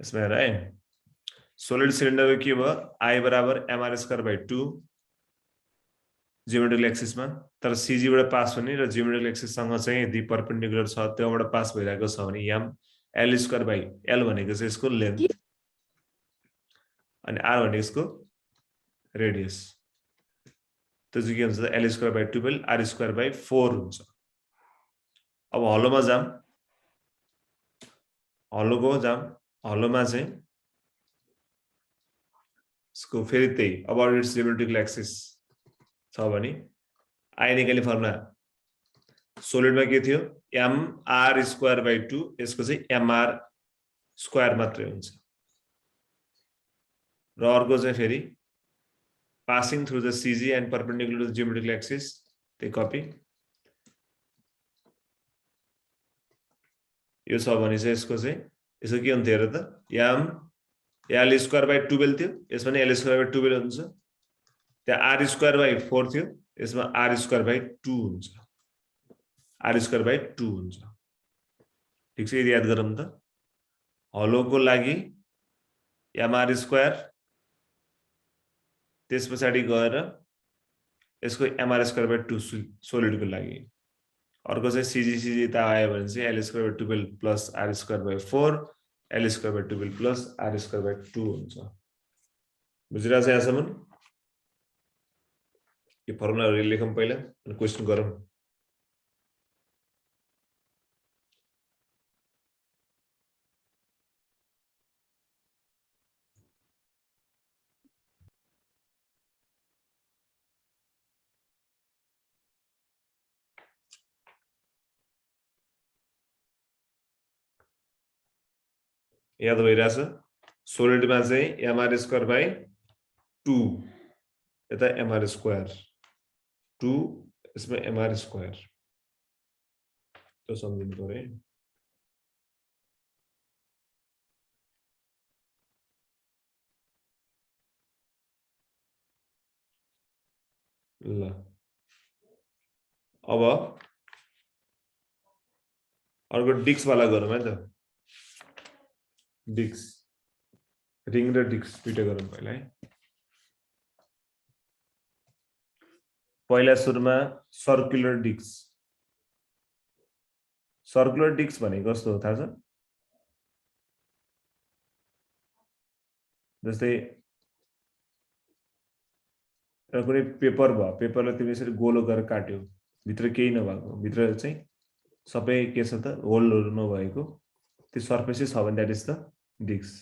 यसमा हेर है सोलिड सिलिन्डरको के भयो I बराबर mr²/2 जियोमेट्रिकल एक्सिसमा तर सीजी बाट पास हुने र जियोमेट्रिकल एक्सिस सँग चाहिँ यदि परपेन्डिकुलर छ त्योबाट पास भइरहेको छ भने m l² भनेको चाहिँ यसको लेन्थ अनि r भनेको यसको रेडियस त्यो चाहिँ के हुन्छ l²/2 r²/4 हुन्छ अब हलोमा जाम हलोमा चाहिँ यसको फेरि त्यही अबाउट इट्स जियोमेट्रिकल एक्सिस छ भने I निकाल्ने फर्मुला सोलिडमा के थियो mr²/2 यसको चाहिँ mr² मात्रै हुन्छ र अर्को चाहिँ फेरि passing through the CG and perpendicular to the geometrical axis त्यही कपी यो छ भने चाहिँ यसको के हुन्थ्यो हेर त l²/12 थियो यसमा नि l²/12 हुन्छ त्यहाँ r²/4 थियो यसमा r²/2 हुन्छ r²/2 हुन्छ ठीक छ यदि याद गरौँ त हलोको लागि mr² त्यसपछि गएर यसको mr²/2 सोलिडको लागि अर्को चाहिँ CG त आयो भने चाहिँ l²/12 + r²/4 l²/12 + r²/2 हुन्छ बुझिरहेछ यहाँसम्म यो फर्मुलाहरु लेखौं पहिला अनि क्वेशन गरौं याद भइरहेछ सोलिडमा चाहिँ mr²/2 यता mr² 2 यसमा mr² त सम्झिनु पर्यो ल अब अर्को डिस्क वाला गरौँ है त डिस्क रिङ र डिस्क दुईटा गरौँ पहिला है पहिला सुरुमा सर्कुलर डिस्क भनेको कस्तो हो थाहा छ जस्तै कुनै पेपर भयो पेपरलाई तिमीले यसरी गोलो गरेर काट्यौ भित्र केही नभएको भित्र चाहिँ सबै के छ त होलहरु नभएको त्यो सर्फेसै छ भने दैट इज द डिस्क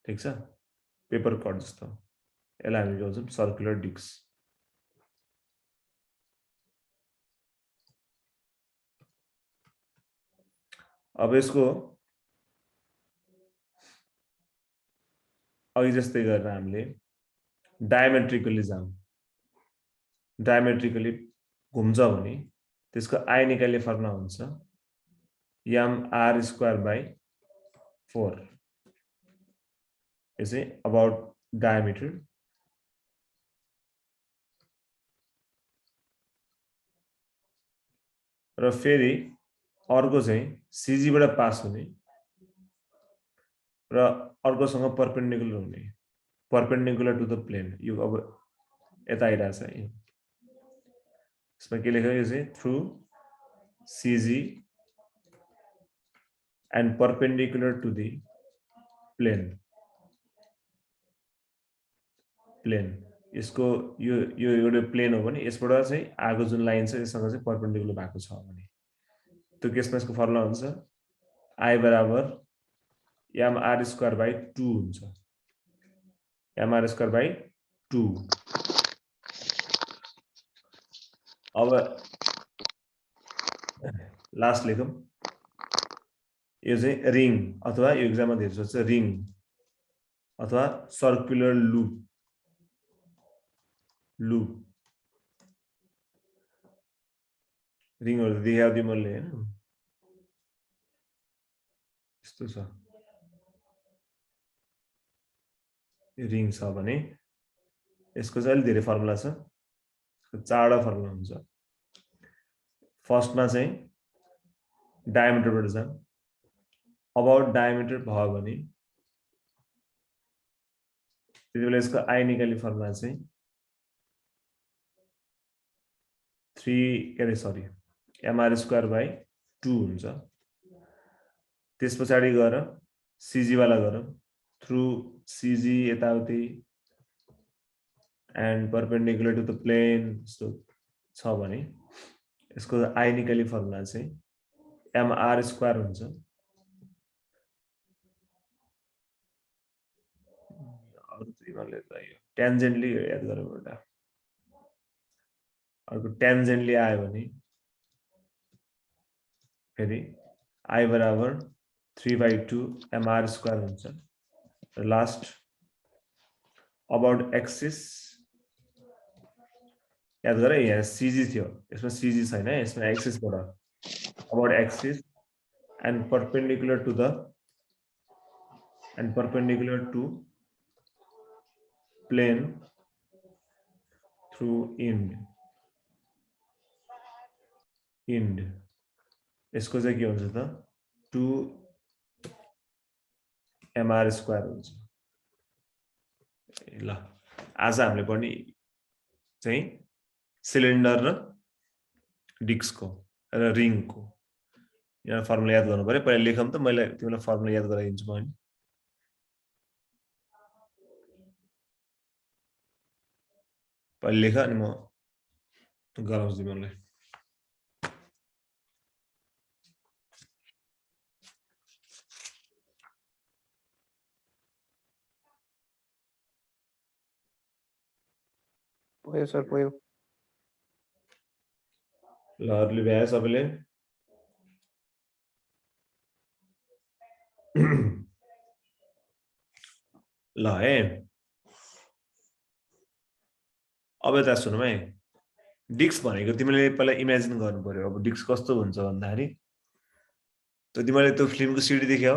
ठीक छ पेपर कट जस्तो यसलाई हामी भन्छौं सर्कुलर डिस्क अब यसको अघि जस्तै गरेर हामीले डायमेट्रिकली घुम्छ भने त्यसको I निकाल्ने फर्मुला हुन्छ mr²/4 is about diameter र फेरि अर्को चाहिँ CG बाट पास हुने र अर्कोसँग परपेन्डिकुलर हुने परपेन्डिकुलर टु द प्लेन यो अब यता आइराछ है यसमा के लेखेको यो चाहिँ through CG and perpendicular to the plane यसको यो एउटा प्लेन हो भने यसबाट चाहिँ आगो जुन लाइन छ यससँग चाहिँ परपेन्डिकुलर भएको छ भने त्यो केसमा यसको फर्मुला हुन्छ I बराबर mr²/2 हुन्छ mr²/2 अब लास्ट लेखौं यो चाहिँ रिङ अथवा यो एक्जाममा धेरै सोध्छ रिङ अथवा सर्कुलर लूप रिङहरु देखाउँदै मैले हैन यस्तो छ रिङ छ भने यसको चाहिँ अलि धेरै फर्मुला छ चारवटा फर्मुला हुन्छ फर्स्टमा चाहिँ डायमिटरबाट जाम अबाउट डायमिटर भयो भने त्यतिबेला यसको आई निकाल्ने फर्मुला चाहिँ 3 mr²/2 हुन्छ। त्यसपछि गएर सीजी वाला गरौँ थ्रु सीजी यताउति and perpendicular to the plane जस्तो छ भने यसको आई निकाल्ने फर्मुला चाहिँ mr² हुन्छ। अरु तिमीले त यो टेन्जेन्टली याद गरौँ एउटा। अर्को टेन्जेन्टली आयो भने फेरि आई बराबर 3/2 mr² हुन्छ। र लास्ट अबाउट एक्सिस याद गरे यहाँ सीजी थियो, यसमा सीजी छैन, यसमा एक्सिसबाट about axis and perpendicular to plane through end यसको चाहिँ के हुन्छ त 2 mr² हुन्छ। ल आज हामीले पनि चाहिँ सिलिन्डर र डिस्कको र रिङको यहाँ फर्मुला याद गर्नु पर्यो। पहिला लेखौँ त, मैले तिमीलाई फर्मुला याद गराइदिन्छु म नि। पहिला लेख अनि म गराउँछु तिमीलाई। पोयो सर पोयो। ल अरूले भ्याए सबैले? ल है अब यता सुनौ है। डिस्क भनेको तिमीले पहिला इमेजिन गर्नु पर्यो। अब डिस्क कस्तो हुन्छ भन्दाखेरि त तिमीले त्यो फिल्मको सिडी देख्यौ?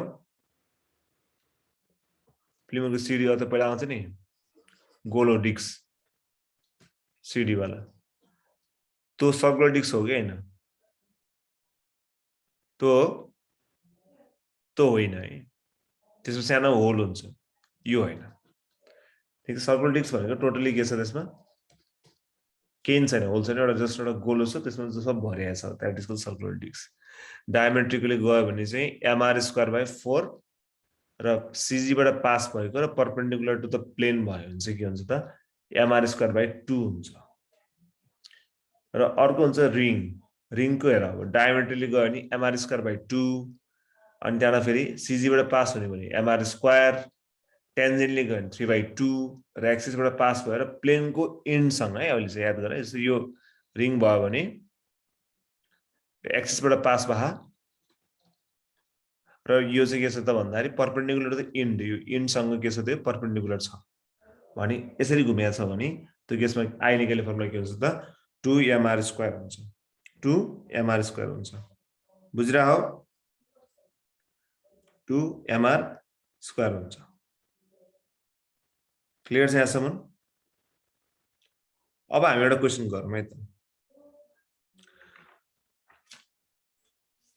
फिल्मको सिडी त पहिला आउँछ नि गोलो डिस्क सिडी वाला, त्यो सर्कुलर डिस्क हो कि हैन? त्यो होइन है, त्यसमा सानो होल हुन्छ, यो होइन। ठिक छ, सर्कुलर डिस्क भनेको टोटली के छ त्यसमा केही छैन, होल छैन, एउटा जस्ट एउटा गोलो छ, त्यसमा सब भरिएको छ, that is called circular disc. Diametrically गयो भने चाहिँ mr²/4 र सीजी बाट पास भएको र परपेन्डिकुलर टु द प्लेन भयो भने चाहिँ के हुन्छ त mr²/2 हुन्छ। र अर्को हुन्छ रिङको हेर, अब डायमेट्रिकली गयो भने mr²/2 अनि त्यहाँबाट फेरि सीजी बाट पास हुने भने mr², टेन्जेन्टली गयो भने 3/2 र एक्सिसबाट पास भएर प्लेनको एन्डसँग है अहिले चाहिँ याद गरे। जस्तो यो रिङ भयो भने एक्सिसबाट पास भए र यो चाहिँ के छ त भन्दाखेरि परपेन्डिकुलर टु द एन्ड, यो एन्डसँग के छ त्यो परपेन्डिकुलर छ भने यसरी घुमेको छ भने त्यो केसमा आई निकाल्ने फर्मुला के हुन्छ त 2 mr² हुन्छ। 2 mr² हुन्छ, बुझिरा हो? 2 mr² हुन्छ। क्लियर छ यहाँसम्म? अब हामी एउटा क्वेसन गरौँ है त।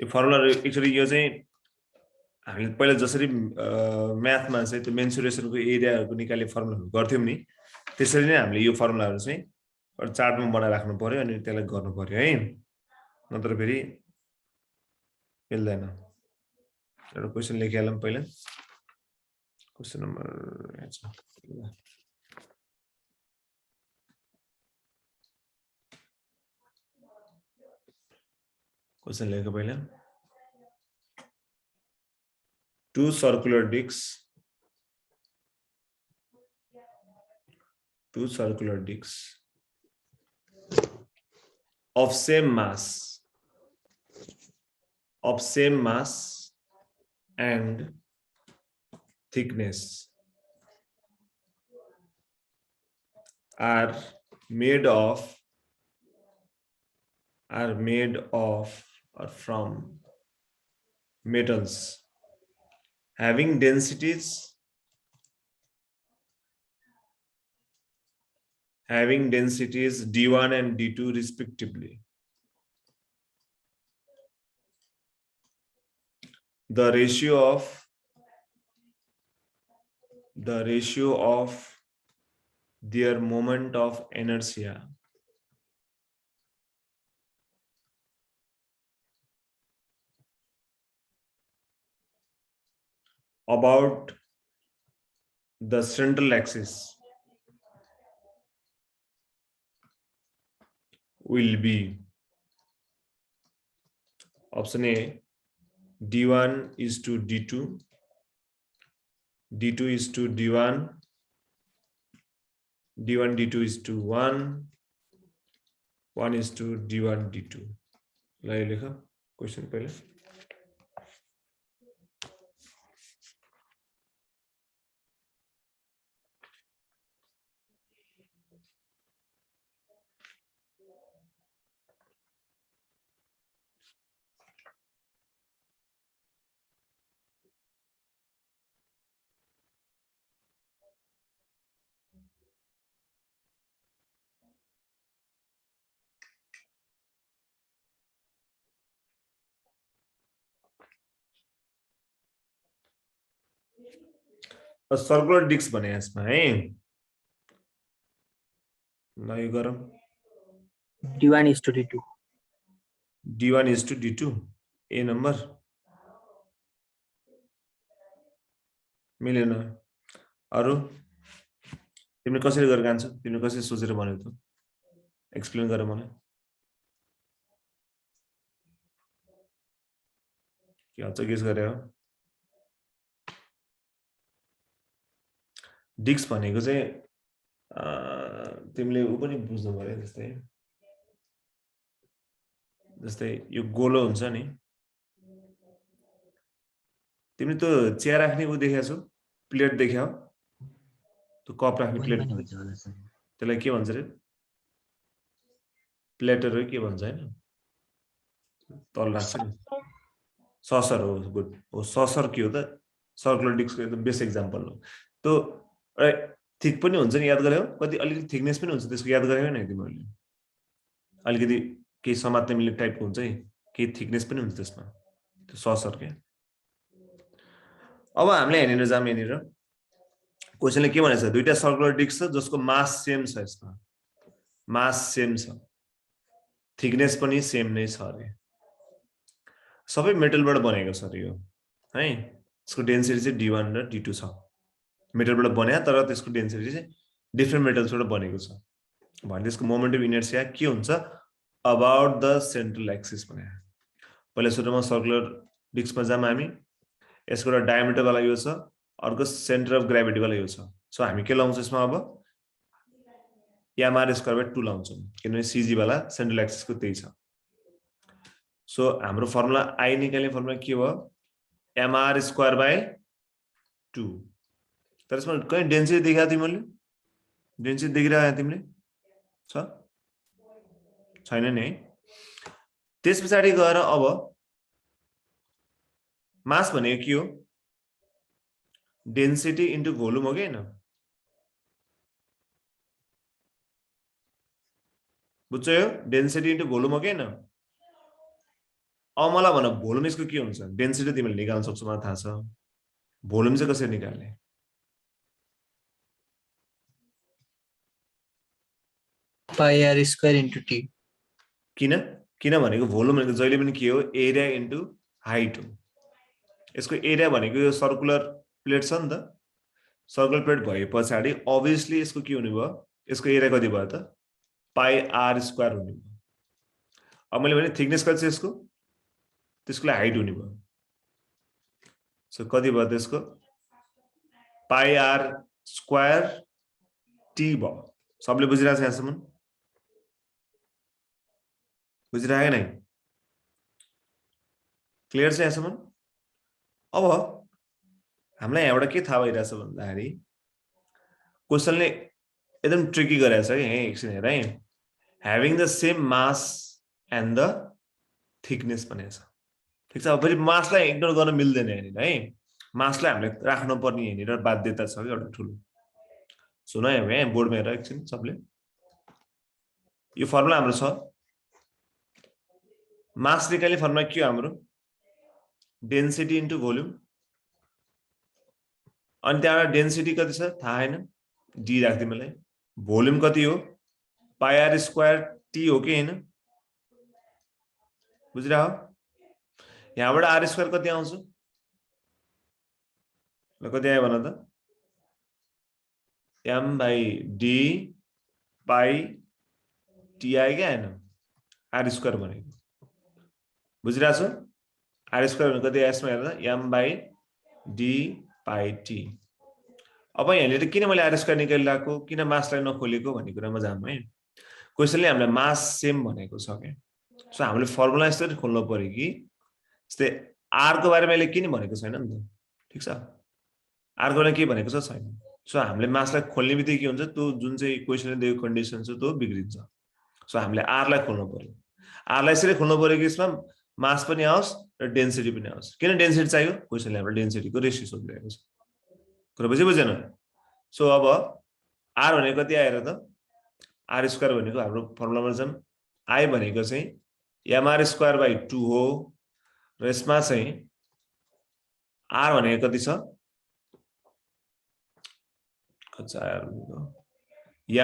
यो फर्मुला एक्चुअली यो चाहिँ हामी पहिला जसरी म्याथमा चाहिँ त्यो मेन्सुरेसनको एरियाहरुको निकाल्ने फर्मुलाहरु गर्थ्यौं नि, त्यसरी नै हामीले यो फर्मुलाहरु चाहिँ एउटा चार्टमा बनाइ राख्नु पर्यो अनि त्यसलाई गर्नु पर्यो है, नत्र फेरि मिल्दैन। एउटा क्वेशन लेखिहालौं पहिला। क्वेशन नम्बर क्वेशन लेख पहिला। Two circular discs of same mass and thickness are made of or from metals having densities d1 and d2 respectively. The ratio of their moment of inertia. About the central axis will be option A, d1 is to d2, d2 is to d1, d1 d2 is to 1, 1 is to d1 d2. ल यो लेख question पहिले circular disk भने यसमा है ल यो गरौँ d1 is to d2 d1 is to d2 A number मिलेन अरु तिमीले कसरी गरेर गान्छौ तिमीले कसरी सोचेर भनेको त एक्सप्लेन गर मलाई के अझ गेस गरे हो डिस्क भनेको चाहिँ तिमीले उ पनि बुझ्नु पर्यो जस्तै यो गोलो हुन्छ नि तिमीले त चिया राख्ने उ देखेको छौ प्लेट देख्यौ त्यो कप राख्ने प्लेट त्यसलाई के भन्छ रे प्लेटर हो के भन्छ हैन तल राख्छ नि ससर हो गुड हो ससर के हो त सर्कुलर डिस्कको एकदम बेस्ट एक्जाम्पल हो त्यो थिक पनि हुन्छ नि याद गर्यौ कति अलिकति थिकनेस पनि हुन्छ त्यसको याद गर्यौ नि तिमीले अलिकति केही समात्ने मिल्ने टाइपको हुन्छ नि केही थिकनेस पनि हुन्छ त्यसमा त्यो ससर के अब हामीले हेर्न जाम यहाँनिर क्वेशनले के भनेछ दुईटा सर्कुलर डिस्क छ जसको मास सेम छ यसमा मास सेम छ थिकनेस पनि सेम नै छ अरे सबै मेटलबाट बनेको छ यो है यसको डेन्सिटी चाहिँ d1 र d2 छ मेटलबाट बन्या तर त्यसको डेन्सिटी चाहिँ डिफरेन्ट मेटल्सबाट बनेको छ भने त्यसको मोमेन्ट अफ इनर्शिया के हुन्छ अबाउट द सेन्ट्रल एक्सिस भने पहिला सुरुमा सर्कुलर डिस्कमा जाम हामी यसको एउटा डायमिटर वाला यो छ अर्को सेन्टर अफ ग्राभिटी वाला यो छ सो हामी के लाउँछौं यसमा अब mr²/2 लाउँछौं किनभने cg वाला सेन्ट्रल एक्सिस को त्यही छ सो हाम्रो फर्मुला आई निकाल्ने फर्मुला के हो mr²/2 तर यसमा कहीं डेन्सिटी देखा तिमीले डेन्सिटी देखिरहेको तिमीले छ छैन नि है त्यसपछि गएर अब मास भनेको के हो डेन्सिटी इन्टु भोल्युम हो के हैन बुझ्यौ यो डेन्सिटी इन्टु भोल्युम हो के हैन अब मलाई भन भोल्युम यसको के हुन्छ डेन्सिटी तिमीले निकाल्न सक्छौ मलाई थाहा छ भोल्युम चाहिँ कसरी निकाल्ने pi r² into t किन भनेको भोल्युम भनेको जहिले पनि के हो एरिया इन्टु हाइट हो यसको एरिया भनेको यो सर्कुलर प्लेट छ नि त सर्कुलर प्लेट भए पछाडी obviously यसको के हुने भयो यसको एरिया कति भयो त पाई r² हुने भयो अब मैले भने थिकनेस कति छ यसको त्यसको लागि हाइट हुने भयो सो कति भयो त्यसको पाई r² t भयो सबले बुझिरहेछ यहाँसम्म बुझिरहेको नै क्लियर छ यहाँसम्म अब हामीलाई यहाँबाट के थाहा भइरहेछ भन्दाखेरि क्वेशनले एकदम ट्रिकी गरेछ है एकछिन हेर है having the same mass and the thickness भनेछ ठीक छ अब फेरि मासलाई इग्नोर गर्न मिल्दैन यहाँनिर है मासलाई हामीले राख्नु पर्ने यहाँनिर बाध्यता छ एउटा ठुलो सुन है बोर्डमा हेर एकछिन सबले यो फर्मुला हाम्रो छ मास निकाल्ने फर्मुला के हो हाम्रो डेन्सिटी इन्टु भोल्युम अनि त्यहाँबाट डेन्सिटी कति छ थाहा हैन डी राख्दिए मलाई भोल्युम कति हो पाई आर स्क्वायर टी हो कि हैन बुझिरा हो यहाँबाट आर स्क्वायर कति आउँछ ल कति आयो भन त m by d pi T आयो कि आएन आर स्क्वायर भनेको बुझिरा छ आर स्क्वायर भनेको कति यसमा हेर्दा m by d pi T अब यहाँले किन मैले आर स्क्वायर निकालिरहेको किन मासलाई नखोलेको भन्ने कुरामा जाम है क्वेशनले हामीलाई मास सेम भनेको छ के सो हामीले फर्मुला यसरी खोल्नु पर्यो कि जस्तै आर को बारेमा मैले किन भनेको छैन नि त ठीक छ आर को के भनेको छ छैन सो हामीले मासलाई खोल्ने बित्तिकै के हुन्छ त्यो जुन चाहिँ क्वेशनले दिएको कन्डिसन छ त्यो बिग्रिन्छ सो हामीले आर लाई खोल्नु पर्यो आर लाई यसरी खोल्नु पर्यो कि यसमा मास पनि आओस् र डेन्सिटी पनि आओस् किन डेन्सिटी चाहियो क्वेशनले हाम्रो डेन्सिटीको रेशियो सोधिरहेको छ कुरा बुझेन सो अब आर भनेको कति आएर त आर स्क्वायर भनेको हाम्रो फर्मुलामा चाहिँ आई भनेको चाहिँ mr स्क्वायर बाइ 2 हो र यसमा चाहिँ आर भनेको कति छ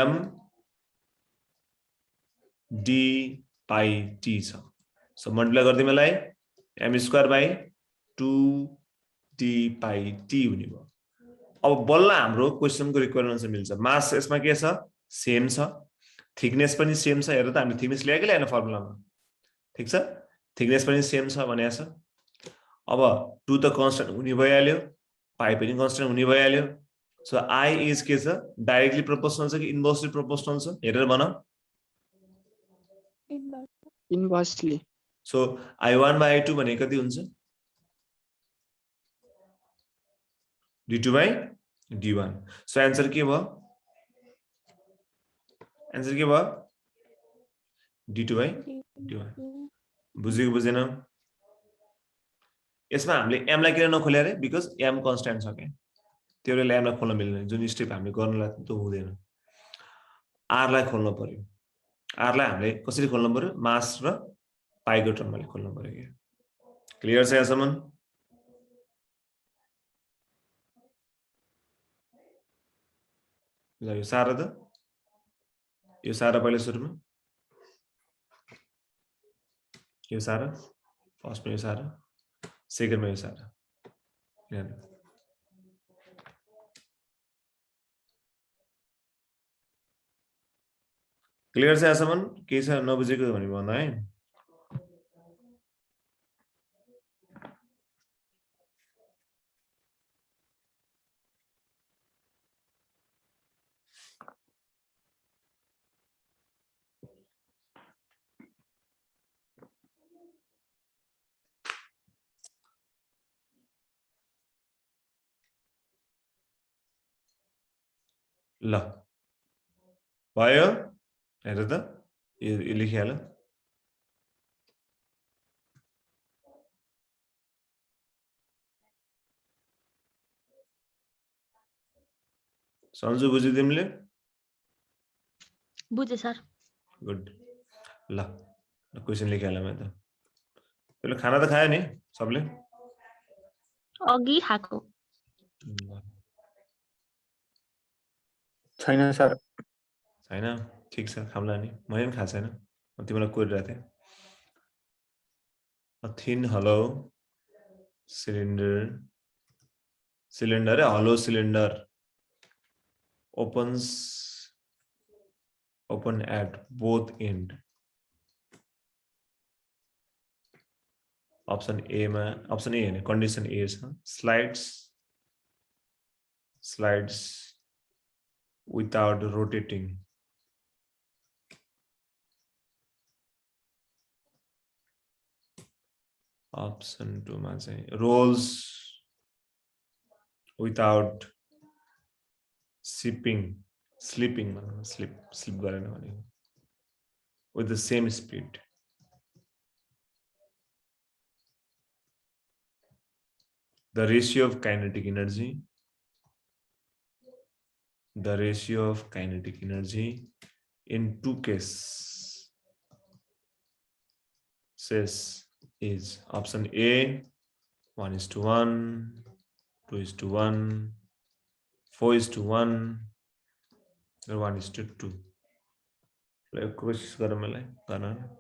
m d पाई t छ सो मल्टिप्लाई गर्दै मलाई m square by 2 d pi t हुने भयो अब बल्ल हाम्रो क्वेशनको रिक्वायरमेन्ट चाहिँ मिल्छ मास यसमा के छ सेम छ थिकनेस पनि सेम छ हेर त हामीले थिकनेस ल्याएकै ल्याएन फर्मुलामा ठीक छ थिकनेस पनि सेम छ भनेको छ अब 2 त कन्स्टन्ट हुने भइहाल्यो पाई पनि कन्स्टन्ट हुने भइहाल्यो सो आई इज के छ डाइरेक्टली प्रोपोर्सनल छ कि इन्भर्सली प्रोपोर्सनल छ हेरेर भन inversely so i1 by i2 भनेको कति हुन्छ d2 by d1 so answer के भयो आन्सर के भयो d2 by d1 बुझेको बुझेन यसमा हामीले m लाई किन नखोले रे बिकज m कन्स्टन्ट छ के त्यसले m लाई खोल्न मिल्दैन जुन स्टेप हामीले गर्नलाई त हुँदैन r लाई खोल्न पर्यो r लाई हामीले कसरी खोल्न पर्यो मास र पाईको टर्मले खोल्न पर्यो के क्लियर छ यहाँसम्म ल यो सारा त यो सारा पहिला सुरुमा यो सारा फर्स्टमा यो सारा सेकेन्डमा यो सारा क्लियर छ यहाँसम्म के छ नबुझेको भने भन्दा है ल भयो हेर त यो लेखिहाल सन्जु बुझ्यौ तिमीले बुझे सर गुड ल क्वेशन लेखिहाल मैले त पहिले खाना त खायो नि सबले अघि खाएको छैन सर छैन ठीक छ खामला नि मैले पनि खाएको छैन म तिमीलाई कोरिरहेको थिएँ A thin hollow cylinder hollow cylinder open at both end option A हैन condition A छ slides without rotating option 2 मा चाहिँ rolls without slip गरेन भने with the same speed the ratio of kinetic energy in two cases is option A 1:1, 2:1, 4:1, 1:2 ल कोशिश गरौँ मलाई गर्न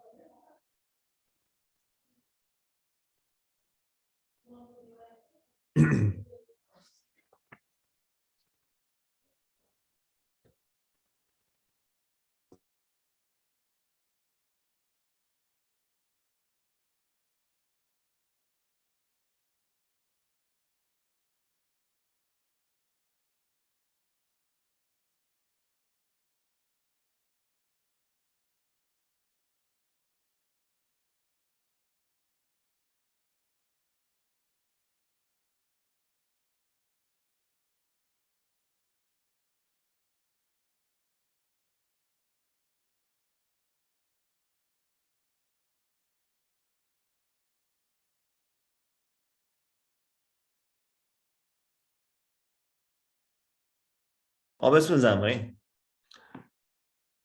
अब यसमा जाम है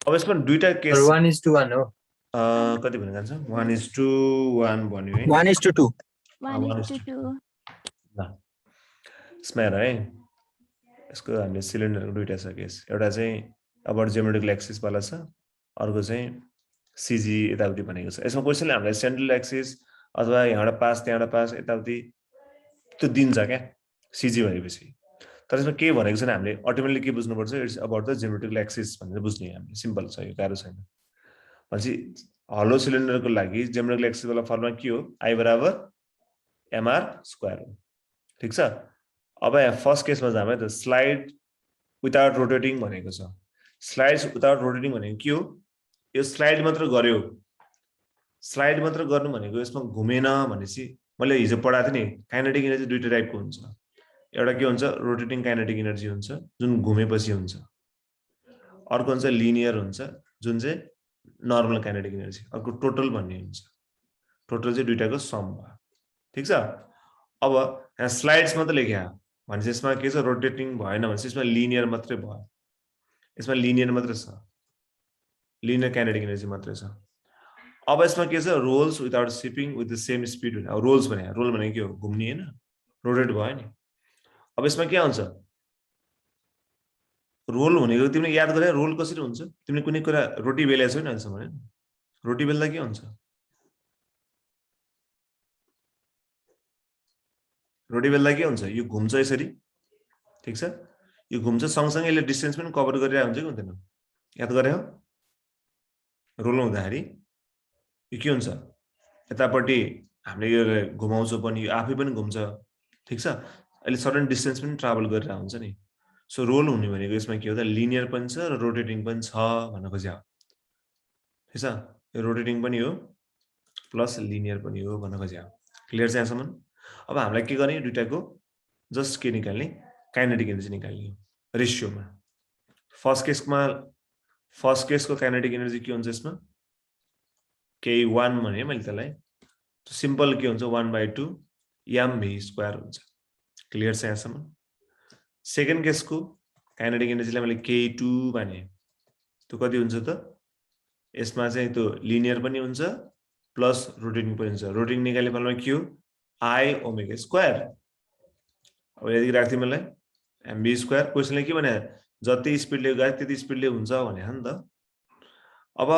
अब यसमा दुईटा केस 1:1 हो कति भन्न जान्छ 1:1 भन्यो है 1:2 1:2 ल यसमा हेर है यसको हामीले सिलिन्डरको दुईटा छ केस एउटा चाहिँ अब ज्योमेट्रिकल एक्सिस वाला छ अर्को चाहिँ सीजी यताउति भनेको छ यसमा क्वेशनले हामीलाई सेन्ट्रल एक्सिस अथवा यहाँबाट पास त्यहाँबाट पास यताउति त्यो दिन्छ क्या सीजी भनेपछि तर यसमा के भनेको छैन हामीले अल्टिमेटली के बुझ्नुपर्छ it's about the geometrical axis भनेर बुझ्ने हामीले सिम्पल छ यो गाह्रो छैन भनेपछि हलो सिलिन्डरको लागि ज्योमेट्रिकल एक्सिस वाला फर्मुला के हो आई बराबर एमआर स्क्वायर हो ठीक छ अब यहाँ फर्स्ट केसमा जाम है त स्लाइड विदाउट रोटेटिङ भनेको छ स्लाइड्स विदाउट रोटेटिङ भनेको के हो यो स्लाइड मात्र गर्यो स्लाइड मात्र गर्नु भनेको यसमा घुमेन भनेपछि मैले हिजो पढाएको थिएँ नि काइनेटिक एनर्जी दुईटा टाइपको हुन्छ एउटा के हुन्छ रोटेटिङ काइनेटिक एनर्जी हुन्छ जुन घुमेपछि हुन्छ अर्को हुन्छ लिनियर हुन्छ जुन चाहिँ नर्मल काइनेटिक एनर्जी अर्को टोटल भन्ने हुन्छ टोटल चाहिँ दुईटाको सम भयो ठीक छ अब यहाँ स्लाइड्स मात्र लेख्या भनेपछि यसमा के छ रोटेटिङ भएन भनेपछि यसमा लिनियर मात्रै भयो यसमा लिनियर मात्रै छ लिनियर काइनेटिक एनर्जी मात्रै छ अब यसमा के छ rolls without slipping with the same speed हुने अब रोल्स भने रोल भनेको के हो घुम्ने हैन रोटेट भयो नि अब यसमा के आउँछ रोल भनेको तिमीले याद गरे रोल कसरी हुन्छ तिमीले कुनै कुरा रोटी बेलेको छैन अहिलेसम्म हैन रोटी बेल्दा के हुन्छ रोटी बेल्दा के हुन्छ यो घुम्छ यसरी ठीक छ यो घुम्छ सँगसँगै यसले डिस्टेन्स पनि कभर गरिरहेको हुन्छ कि हुँदैन याद गरे हो रोल हुँदाखेरि यो के हुन्छ यतापट्टि हामीले यो घुमाउँछौँ पनि यो आफै पनि घुम्छ ठीक छ अहिले सर्टेन डिस्टेन्स पनि ट्राभल गरिरहेको हुन्छ नि सो रोल हुने भनेको यसमा के हो त लिनियर पनि छ र रोटेटिङ पनि छ भन्न खोज्या ठीक छ यो रोटेटिङ पनि हो प्लस लिनियर पनि हो भन्न खोज्या क्लियर छ यहाँसम्म अब हामीलाई के गर्ने दुईटाको जस्ट के निकाल्ने काइनेटिक एनर्जी निकाल्ने हो रेशियोमा फर्स्ट केसको काइनेटिक एनर्जी के हुन्छ यसमा K1 भने मैले त्यसलाई सिम्पल के हुन्छ 1/2 mv² हुन्छ क्लियर छ यहाँसम्म सेकेन्ड केसको काइनेटिक एनर्जीलाई मैले K2 भने त्यो कति हुन्छ त यसमा चाहिँ त्यो लिनियर पनि हुन्छ प्लस रोटेटिङ पनि हुन्छ रोटेटिङ निकाल्ने फर्मुला के हो I ओमेगा² अब यदि राख्थेँ मलाई mv² क्वेशनले के भने जति स्पिडले गए त्यति स्पिडले हुन्छ भने हो नि त अब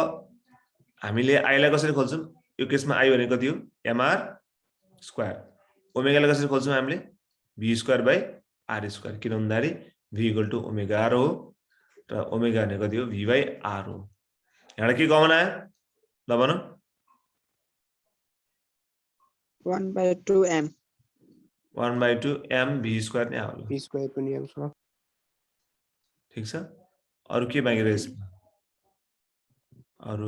हामीले I लाई कसरी खोल्छौं यो केसमा I भनेको कति हो mr² ओमेगा लाई कसरी खोल्छौं हामीले v²/r² किन भन्दाखेरि v = ओमेगा r हो र ओमेगा भनेको कति हो v/r हो यहाँ के कमन आयो ल भन 1/2 m 1/2 m v² नै आयो v² पनि आउँछ ठीक छ अरु के बाँकी रहेछ अरु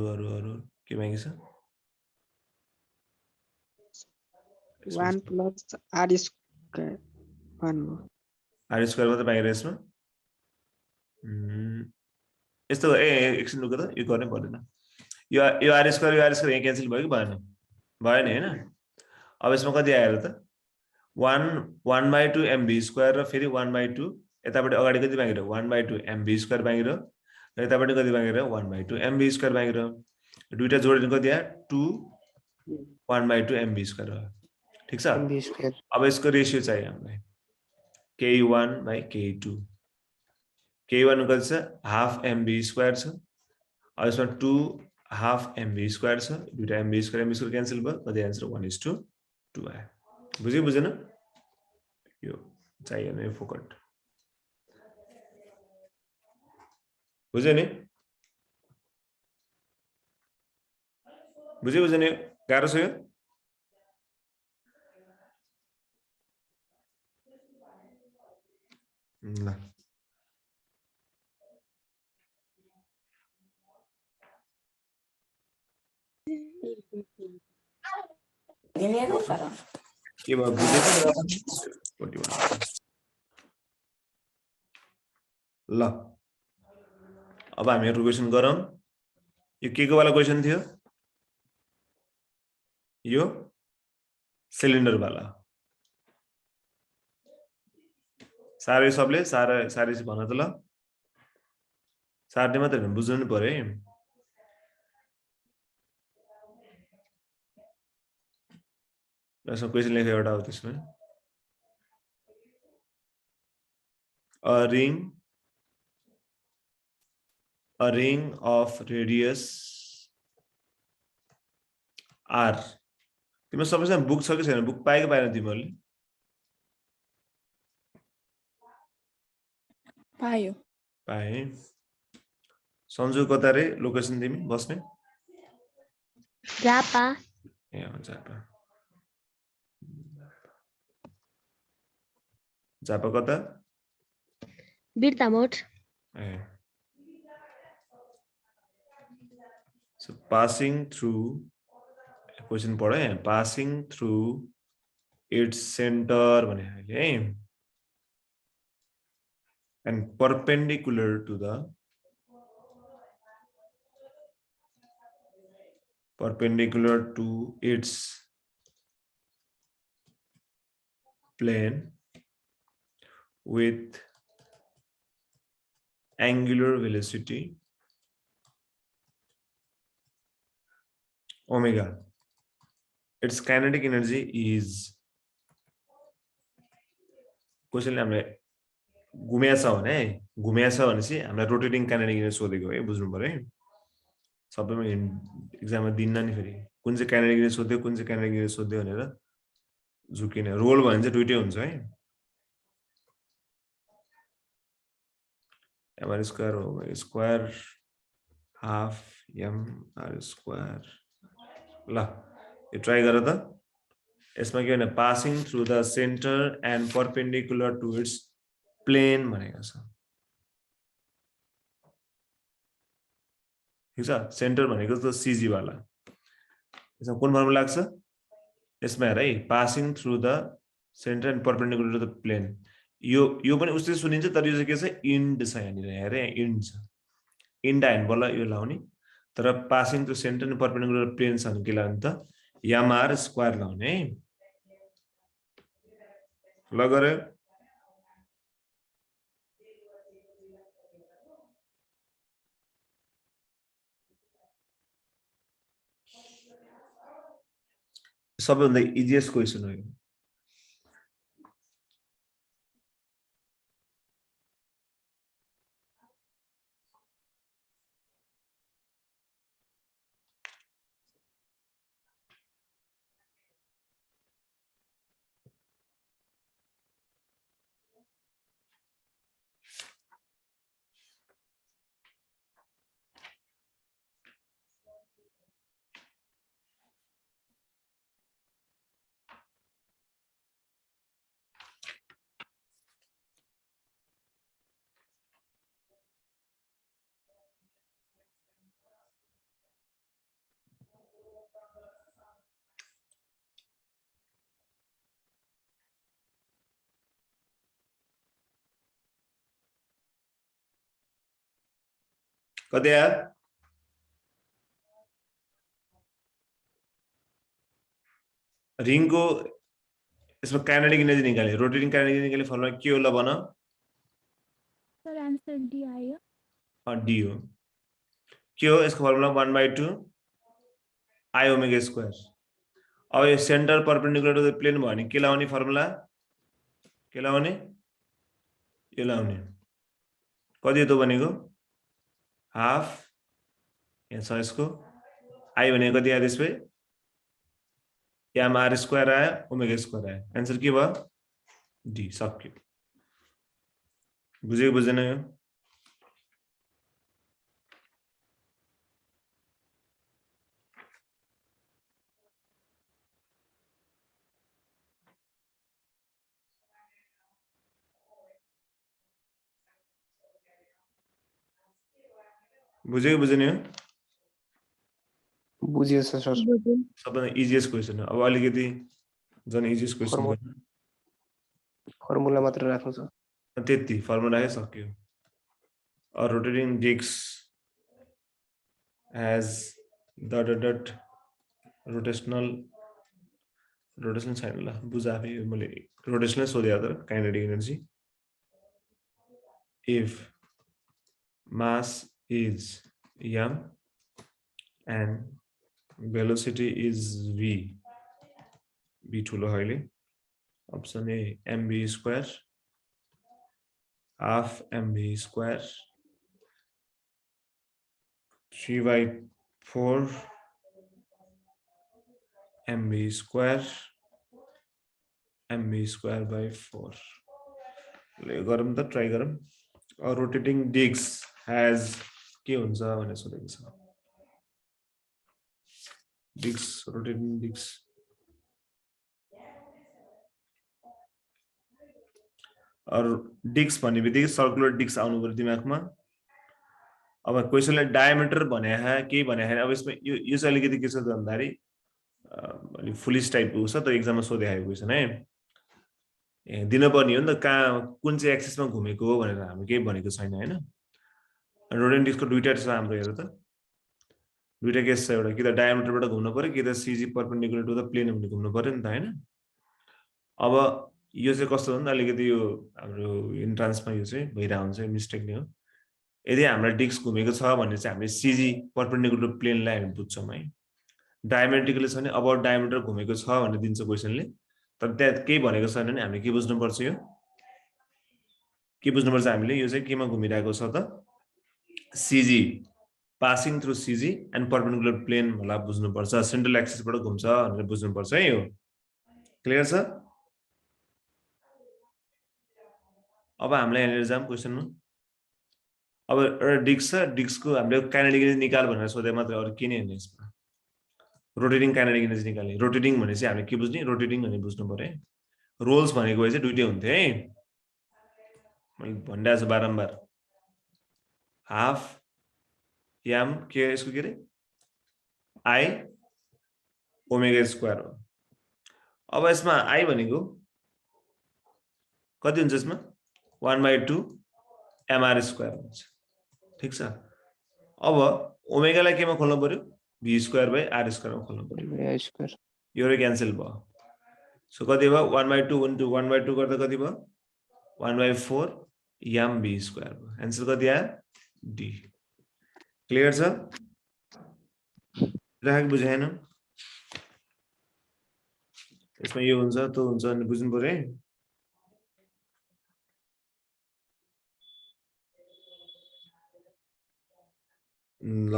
के बाँकी छ 1 plus r² 1 हो r² मात्र बाँकी रहेछ यस्तो एकछिन रुक त यो गर्नै पर्दैन यो r² यहाँ क्यान्सल भयो कि भएन भएन हैन अब यसमा कति आयो त 1/2 mv² र फेरि 1/2 यतापटि अगाडि कति बाँकी रह्यो 1/2 mv² बाँकी रह्यो र यतापटि कति बाँकी रह्यो 1/2 mv² बाँकी रह्यो दुईटा जोडेर कति आयो 2 1/2 mv² हो ठीक छ अब यसको रेशियो चाहियो हामीलाई K1/K2 k1 कति छ हाफ mv स्क्वायर छ अब यसमा 2 हाफ mv स्क्वायर छ दुईटा mv स्क्वायर क्यान्सल भयो कति आन्सर 1:2 आयो बुझ्यो बुझेन यो चाहिएन यो फोकट बुझ्यो नि बुझ्यो बुझेन गाह्रो छ यो ल के भयो बुझेको ल अब हामीहरु क्वेशन गरौँ यो के को वाला क्वेशन थियो यो सिलिन्डर वाला सारे सबले सारे भन त ल सार्ने मात्र हैन बुझ्नु नि पर्यो है यसमा क्वेशन लेखेको एउटा हो त्यसमा a ring of radius r तिम्रो सबैजना बुक छ कि छैन बुक पाएको पाएन तिमीहरुले पायो पाए सन्जु कता रे लोकेसन तिमी बस्ने झापा ए झापा झापा कता बिर्तामोड ए so passing through question पढे passing through its center भने अहिले है and perpendicular to its plane with angular velocity omega its kinetic energy is क्वेशनले हामीले घुमेछ भने भनेपछि हामीले रोटेटिङ काइनेटिक एनर्जी सोधेको है बुझ्नु पर्यो है सबैमा एक्जाममा दिन्न नि फेरि कुन चाहिँ काइनेटिक एनर्जी सोध्यो कुन चाहिँ काइनेटिक एनर्जी सोध्यो भनेर झुकिन रोल भने चाहिँ दुईटै हुन्छ है mr स्क्वायर हो स्क्वायर हाफ mr स्क्वायर ल यो ट्राई गर त यसमा के भने passing through the centre and perpendicular to its plane भनेको छ ठीक छ सेन्टर भनेको त सीजी वाला यसमा कुन फर्मुला लाग्छ यसमा हेर है passing through the centre and perpendicular to the plane यो पनि उस्तै सुनिन्छ तर यो चाहिँ के छ इन्ड छ यहाँनिर हेर इन्ड छ इन्ड आइन बल्ल यो लाउने तर passing to centre and perpendicular plane छ भने के लाउने त mr स्क्वायर लाउने है ल गरे सबैभन्दा इजिएस्ट क्वेशन हो यो कति यार रिङको यसमा काइनेटिक एनर्जी निकाले रोटेटिङ काइनेटिक एनर्जी निकाले फर्मुला के हो ल भन सर आन्सर डी आयो डी हो के हो यसको फर्मुला 1/2 I ओमेगा स्क्वायर अब यो centre perpendicular to the plane भयो भने के लाउने फर्मुला के लाउने यो लाउने कति हो त भनेको हाफ यहाँ छ यसको आई भनेको कति आयो त्यसपछि यामा आर स्क्वायर आयो ओमेगा स्क्वायर आयो आन्सर के भयो डी सक्यो बुझेको बुझेन यो बुझेको बुझेन यो बुझियो सर सबभन्दा इजिएस्ट क्वेसन हो अब अलिकति जन इजिएस्ट क्वेसन गर्नु फर्मुला मात्र राख्नु छ त्यति फर्मुला है सक्यो a rotating disc has dot rotational छैन ल बुझ आफै मैले रोटेशनल सोधे तर kinetic energy if mass is m and velocity is v ठुलो अहिले option A mv square half mv square 3/4 mv square by 4 ले गरौँ त ट्राई गरौँ a rotating disc has के हुन्छ भनेर सोधेको छ disc rotating disc अरु डिस्क भन्ने बित्तिकै सर्कुलर डिस्क आउनु पर्यो दिमागमा अब क्वेशनले डायमिटर भने के भने अब यसमा यो चाहिँ अलिकति के छ त भन्दाखेरि अलि फुलिस टाइपको छ त एक्जाममा सोधेको क्वेशन है दिन पर्ने हो नि त कहाँ कुन चाहिँ एक्सिसमा घुमेको हो भनेर हामी केही भनेको छैन हैन रोटेटिङ डिस्कको दुईटा छ हाम्रो हेर त दुईटा केस छ एउटा कि त डायमिटरबाट घुम्नु पर्यो कि त CG perpendicular to the plane भने घुम्नु पर्यो नि त हैन अब यो चाहिँ कस्तो हो नि अलिकति यो हाम्रो इन्ट्रान्समा यो चाहिँ भइरा हुन्छ मिस्टेक नै हो यदि हाम्रो डिस्क घुमेको छ भने चाहिँ हामीले सीजी परपेन्डिकुलर प्लेनलाई हामी बुझ्छौं है डायमेट्रिकली छ भने अबाउट डायमिटर घुमेको छ भनेर दिन्छ क्वेशनले तर त्यहाँ केही भनेको छैन भने हामीले के बुझ्नु पर्छ यो के बुझ्नु पर्छ हामीले यो चाहिँ केमा घुमिरहेको छ त CG passing through CG and perpendicular plane होला बुझ्नु पर्छ सेन्ट्रल एक्सिसबाट घुम्छ भनेर बुझ्नु पर्छ है यो क्लियर छ अब हामीलाई यहाँनिर जाम क्वेशनमा अब एउटा डिस्क छ डिस्कको हामीले काइनेटिक एनर्जी निकाल भनेर सोधे मात्र अरु के नै हैन यसमा रोटेटिङ काइनेटिक एनर्जी निकाल्ने रोटेटिङ भनेपछि हामीले के बुझ्ने रोटेटिङ भन्ने बुझ्नु पर्यो रोल्स भनेको चाहिँ दुईटै हुन्थ्यो है मैले भनिरहेको छु बारम्बार हाफ याम के यसको के रे आई ओमेगा स्क्वायर हो अब यसमा आई भनेको कति हुन्छ यसमा 1/2 mr स्क्वायर हुन्छ ठीक छ अब ओमेगा लाई केमा खोल्नु पर्यो v square by r square मा खोल्नु पर्यो a स्क्वायर यो रे क्यान्सल भयो सो कति भयो 1/2 into 1/2 गर्दा कति भयो 1/4 m v स्क्वायर भयो आन्सर कति आयो d क्लियर छ राख बुझाएन यसमा यो हुन्छ त्यो हुन्छ अनि बुझ्नु पर्यो है ल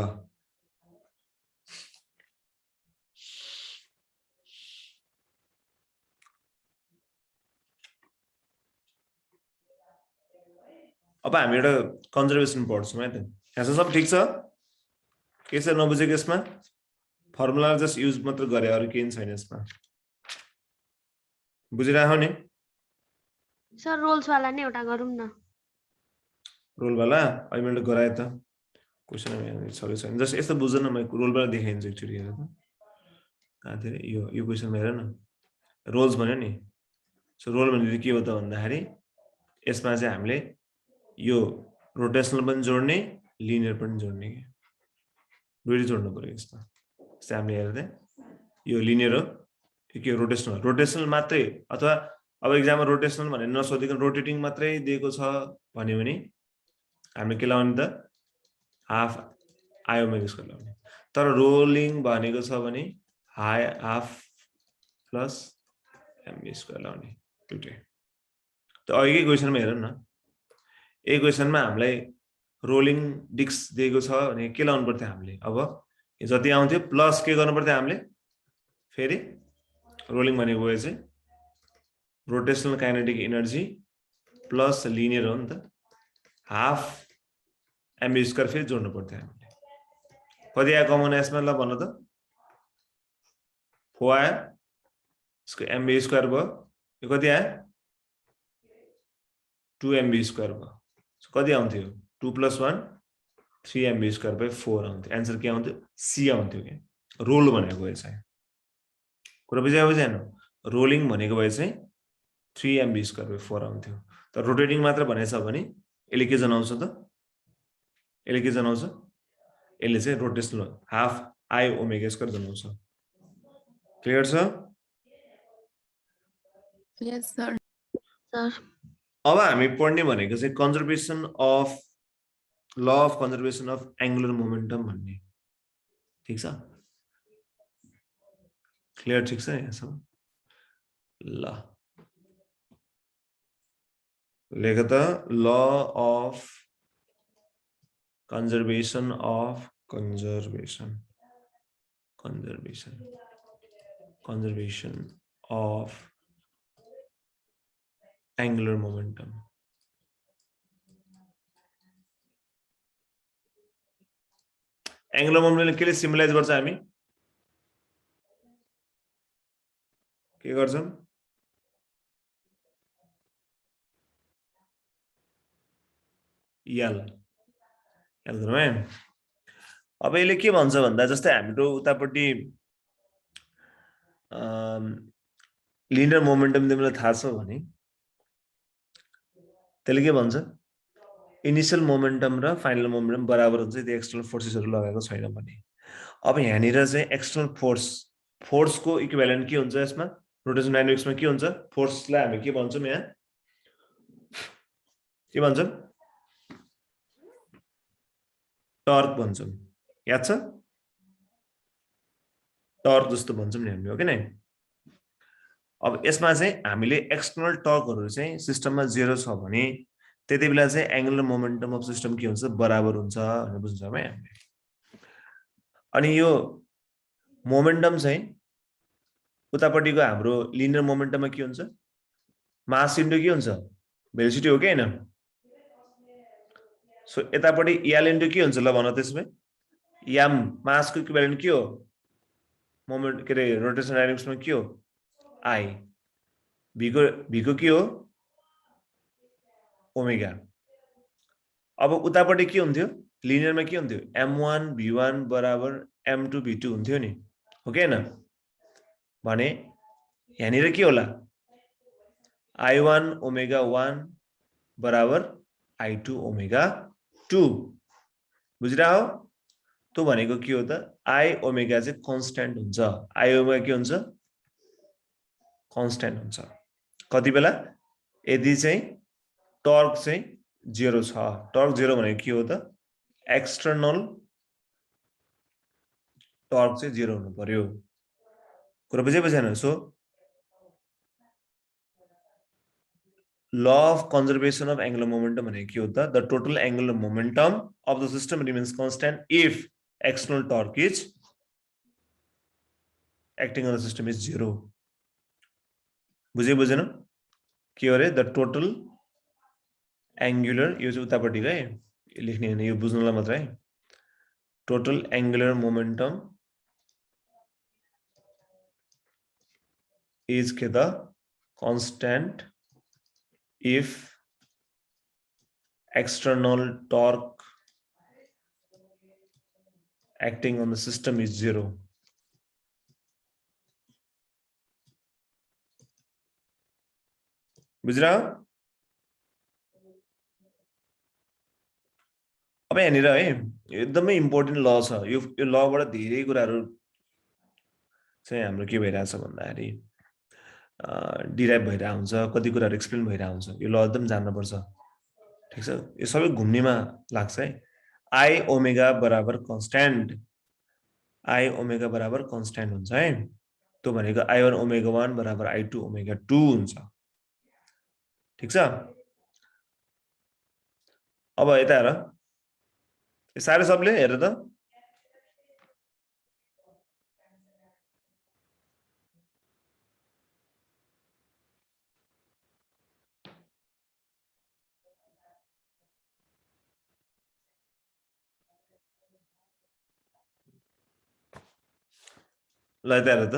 अब हामी एउटा कन्जर्भेसन पढ्छौं है त यहाँ सब ठीक छ के छ नबुझेको यसमा फर्मुला जस्ट युज मात्र गरे अरु केही छैन यसमा बुझिराख्नु नि सर रोल्स वाला नै एउटा गरौँ न रोल वाला अहिले मैले गराए त क्वेशन यहाँ छ छैन जस्ट यस्तो बुझ्न म रोल वाला देखाइन्छ एकचोटी हेर त कहाँ थियो यो क्वेशनमा हेर न रोल्स भन्यो नि सो रोल भनेको के हो त भन्दाखेरि यसमा चाहिँ हामीले यो रोटेशनल पनि जोड्ने लिनियर पनि जोड्ने दुईटै जोड्नु पर्यो यसमा जस्तै हामीले हेर्दै यो लिनियर हो के रोटेशनल मात्रै अथवा अब एक्जाममा रोटेशनल भनेर नसोधिकन रोटेटिङ मात्रै दिएको छ भन्यो भने हामीले के लाउने त हाफ आई ओमेगा स्क्वायर लाउने तर रोलिङ भनेको छ भने हाफ प्लस एमबी स्क्वायर लाउने दुईटै त अघिकै क्वेशनमा हेरौँ न ए क्वेशनमा हामीलाई रोलिङ डिस्क दिएको छ भने के लाउनु पर्थ्यो हामीले अब यो जति आउँथ्यो प्लस के गर्नु पर्थ्यो हामीले फेरि रोलिङ भनेको चाहिँ rotational kinetic energy plus linear हो नि त हाफ एमबी स्क्वायर फेरि जोड्नु पर्थ्यो हामीले कति आयो कमन यसमा ल भन्नु त 4 आयो यसको एमबी स्क्वायर भयो यो कति आयो 2 एमबी स्क्वायर भयो सो कति आउँथ्यो 2 + 1 3 एमबी स्क्वायर बाइ 4 आउँथ्यो एन्सर के आउँथ्यो सी आउँथ्यो के रोल भनेको चाहिँ कुरा बुझ्यो बुझेन रोलिङ भनेको भए चाहिँ 3 एमबी स्क्वायर बाइ 4 आउँथ्यो तर रोटेटिङ मात्र भनेछ भने यसले के जनाउँछ त यसले के जनाउँछ यसले चाहिँ rotational half I omega square जनाउँछ क्लियर छ Yes, sir. सर अब हामी पढ्ने भनेको चाहिँ कन्जर्भेसन अफ ल of conservation of angular momentum भन्ने ठीक छ क्लियर ठीक छ यहाँसम्म ल लेख त law of conservation of conservation of angular momentum angular मोमेन्टमले केले सिम्बलाइज गर्छ हामी के गर्छौं एल गरौँ है अब यसले के भन्छ भन्दा जस्तै हाम्रो उतापट्टि लिनियर मोमेन्टम तिमीलाई थाहा छ भने त्यसले के भन्छ इनिशियल मोमेन्टम र फाइनल मोमेन्टम बराबर हुन्छ यदि एक्सटर्नल फोर्सेसहरु लगाएको छैन भने अब यहाँनिर चाहिँ एक्सटर्नल फोर्सको इक्विभ्यालेन्ट के हुन्छ यसमा रोटेसन डायनामिक्समा के हुन्छ फोर्सलाई हामी के भन्छौं यहाँ के भन्छौं टर्क भन्छौं याद छ टर्क जस्तो भन्छौं नि हामीले हो कि नै अब यसमा चाहिँ हामीले एक्सटर्नल टर्कहरु चाहिँ सिस्टममा 0 छ भने त्यतिबेला चाहिँ एंगुलर मोमेन्टम अफ सिस्टम के हुन्छ बराबर हुन्छ भनेर बुझ्छौं है हामीले अनि यो मोमेन्टम चाहिँ उतापट्टिको हाम्रो लिनियर मोमेन्टममा के हुन्छ मास इन्टु के हुन्छ भेलोसिटी हो कि हैन सो यतापट्टि एल इन्टु के हुन्छ ल भन त्यसमै एम मासको इक्विभ्यालेन्ट के हो मोमेन्ट के रे रोटेसन डायनामिक्समा के हो आई भी को के हो ओमेगा अब उतापट्टि के हुन्थ्यो लिनियरमा के हुन्थ्यो m1 v1 बराबर m2 v2 हुन्थ्यो नि हो कि हैन भने यहाँनिर के होला i1 ओमेगा 1 बराबर i2 ओमेगा 2 बुझिरहो त्यो भनेको के हो त i ओमेगा चाहिँ कन्स्ट्यान्ट हुन्छ i ओमेगा के हुन्छ कन्स्ट्यान्ट हुन्छ कति बेला यदि चाहिँ टर्क चाहिँ 0 छ टर्क 0 भनेको के हो त एक्सटर्नल टर्क चाहिँ 0 हुनु पर्यो कुरा बुझेन so law of conservation of angular momentum भनेको के हो त the total angular momentum of the system remains constant if external torque is acting on the system is 0 बुझेन के हो रे the total angular यो चाहिँ उतापट्टि है लेख्ने हैन यो बुझ्नलाई मात्र है total angular momentum is के the constant if external torque acting on the system is 0 बुझ्रा अब यहाँनिर है एकदमै इम्पोर्टेन्ट ल छ यो लबाट धेरै कुराहरु चाहिँ हाम्रो के भइराछ भन्दाखेरि डिराइभ भइरा हुन्छ कति कुराहरु एक्सप्लेन भइरा हुन्छ यो ल एकदम जान्न पर्छ ठीक छ यो सबै घुम्नेमा लाग्छ है i ओमेगा बराबर कन्स्ट्यान्ट हुन्छ है त्यो भनेको i1 ओमेगा 1 बराबर i2 ओमेगा 2 हुन्छ ठीक छ अब यता हेर सारे सबले हेर त ल यता हेर त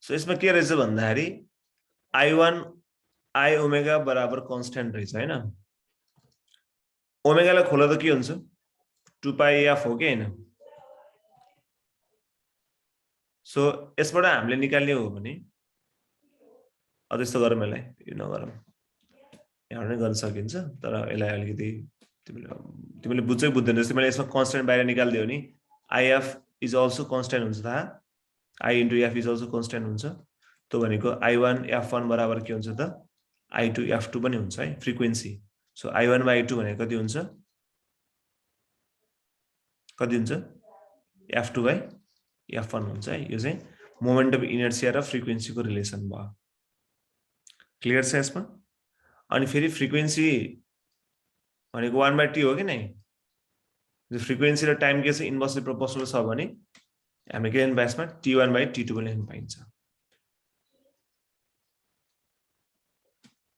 सो यसमा के रहेछ भन्दाखेरि I1 I ओमेगा बराबर कन्स्टेन्ट रहेछ हैन ओमेगालाई खोला त के हुन्छ 2 पाई f हो कि हैन सो यसबाट हामीले निकाल्ने हो भने त्यस्तो गरौँ यसलाई यो नगरौँ यहाँबाट नै गर्न सकिन्छ तर यसलाई अलिकति तिमीले बुझ्दै बुझ्दैन जस्तै मैले यसमा कन्स्टेन्ट बाहिर निकाल्दियो नि IF इज अल्सो कन्स्टेन्ट हुन्छ थाहा I into F is also constant हुन्छ त्यो भनेको I1 F1 बराबर के हुन्छ त I2 F2 पनि हुन्छ है frequency so I1 by I2 भनेको कति हुन्छ F2 by F1 हुन्छ है यो चाहिँ मोमेन्ट अफ इनर्सिया र फ्रिक्वेन्सीको रिलेसन भयो क्लियर छ यसमा अनि फेरि फ्रिक्वेन्सी भनेको 1/t हो कि नै जो फ्रिक्वेन्सी र टाइम के छ इन्भर्सली प्रोपोर्सनल छ भने हामीले के लेख्न पाइन्छ T1 by T2 पनि लेख्न पाइन्छ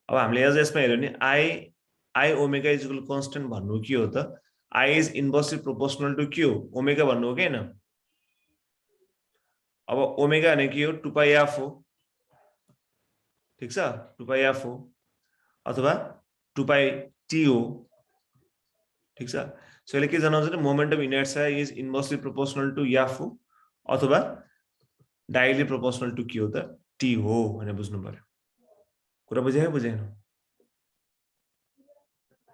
अब हामीले अझ यसमा हेर्यो नि I omega is equal constant भन्नु के हो त I is inversely proportional to के हो ओमेगा भन्नु हो कि हैन अब ओमेगा भनेको के हो 2 पाई f हो ठीक छ 2 पाई f हो अथवा 2 पाई t हो ठीक छ सो यसले के जनाउँछ नि moment of inertia is inversely proportional to f हो अथवा डाइरेक्टली प्रोपोर्सनल टु के हो त t हो भनेर बुझ्नु पर्यो कुरा बुझ्यो बुझेन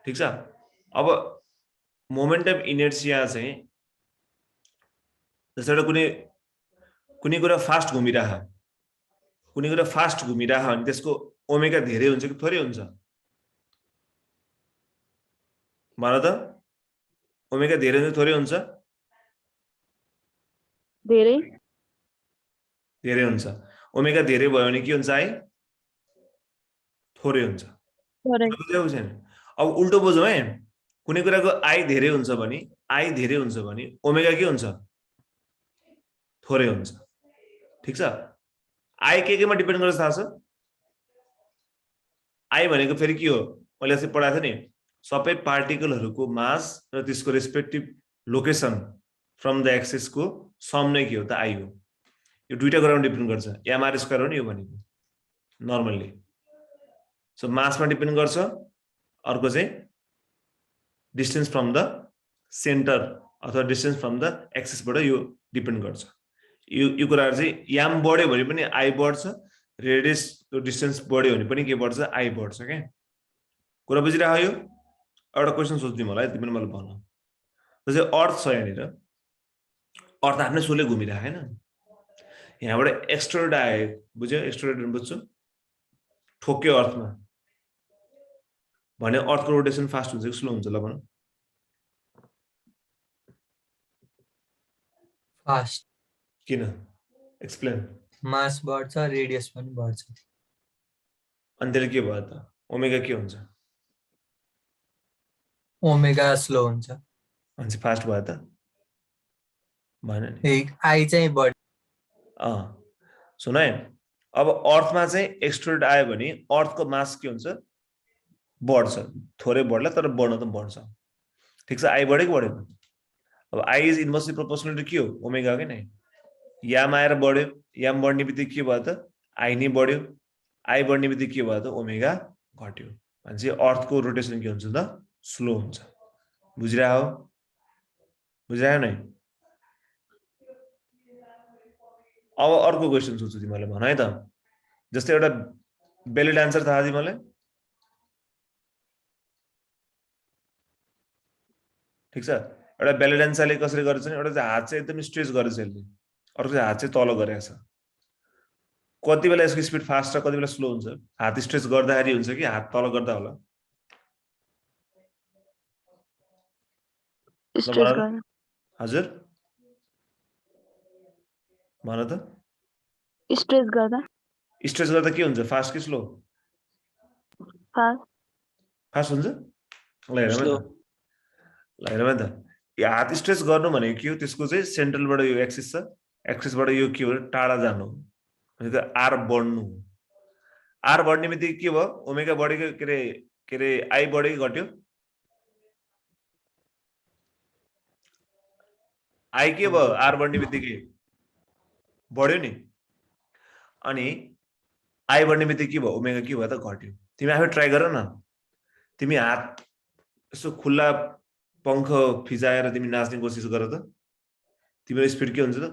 ठीक छ अब मोमेन्ट अफ इनर्सिया चाहिँ जस्तै कुनै कुरा फास्ट घुमिरह अनि त्यसको ओमेगा धेरै हुन्छ कि थोरै हुन्छ भन त ओमेगा धेरै हुन्छ थोरै हुन्छ धेरै हुन्छ ओमेगा धेरै भयो भने के हुन्छ I थोरै हुन्छ अब उल्टो बुझौँ है कुनै कुराको I धेरै हुन्छ भने ओमेगा के हुन्छ थोरै हुन्छ ठीक छ I केमा डिपेन्ड गर्छ थाहा छ I भनेको फेरि के हो मैले अस्ति पढाएको थिएँ नि सबै पार्टिकलहरुको मास र त्यसको respective location from the axis को सम नै के हो त I हो यो दुईटा कुरामा डिपेन्ड गर्छ mr² हो नि यो भनेको नर्मली सो मासमा डिपेन्ड गर्छ अर्को चाहिँ डिस्टेन्स फ्रम द सेन्टर अथवा डिस्टेन्स फ्रम द एक्सिसबाट यो डिपेन्ड गर्छ यो कुराहरु चाहिँ m बढ्यो भने पनि I बढ्छ रेडियस डिस्टेन्स बढ्यो भने पनि के बढ्छ I बढ्छ के कुरा बुझिराख्यो यो एउटा क्वेशन सोच्दिम होला है तिमीले मलाई भन जस्तै अर्थ छ यहाँनिर अर्थ आफ्नै सोले घुमिरहेको हैन यहाँबाट एक्सट्रोइड आयो बुझ्यो एक्सट्रोइड बुझ्छु ठोक्यो अर्थमा भने अर्थको रोटेसन फास्ट हुन्छ कि स्लो हुन्छ ल भन फास्ट किन एक्सप्लेन मास बढ्छ रेडियस पनि बढ्छ अनि त्यसले के भयो त ओमेगा के हुन्छ ओमेगा स्लो हुन्छ अनि चाहिँ फास्ट भयो त भएन नि I चाहिँ बढ सुन है अब अर्थमा चाहिँ एक्सट्रोइड आयो भने अर्थको मास के हुन्छ बढ्छ थोरै बढ्ला तर बढ्न त बढ्छ ठीक छ I बढेको बढेन अब I is inversely proportional to के हो ओमेगा हो कि नै याम आएर बढ्यो याम बढ्ने बित्तिकै के भयो त I नै बढ्यो I बढ्ने बित्तिकै के भयो त ओमेगा घट्यो भने चाहिँ अर्थको रोटेसन के हुन्छ त स्लो हुन्छ बुझिरह्यो नै अब अर्को क्वेशन सोध्छु तिमीलाई भन है त जस्तै एउटा बेली डान्सर थाहा तिमीलाई ठीक छ एउटा बेली डान्सरले कसरी गर्छ नि एउटा चाहिँ हात चाहिँ एकदम स्ट्रेच गरेछ यसले अर्को चाहिँ हात चाहिँ तल गरेको छ कति बेला यसको स्पिड फास्ट र कति बेला स्लो हुन्छ हात स्ट्रेच गर्दाखेरि हुन्छ कि हात तल गर्दा होला हजुर भन त स्ट्रेच गर्दा के हुन्छ फास्ट कि स्लो फास्ट हुन्छ ल हेरौँ ल हेरौँ है त यो हात स्ट्रेच गर्नु भनेको के हो त्यसको चाहिँ सेन्ट्रलबाट यो एक्सिस छ एक्सिसबाट यो के हो टाढा जानु भनेको आर बढ्नु आर बढ्ने बित्तिकै के भयो ओमेगा बढेको के अरे आई बढेको घट्यो आई के भयो आर बढ्ने बित्तिकै बढ्यो नि अनि आई बढ्ने बित्तिकै के भयो ओमेगा के भयो त घट्यो तिमी आफै ट्राई गर न तिमी हात यसो खुल्ला पंख फिजाएर तिमी नाच्ने कोसिस गर त तिम्रो स्पिड के हुन्छ त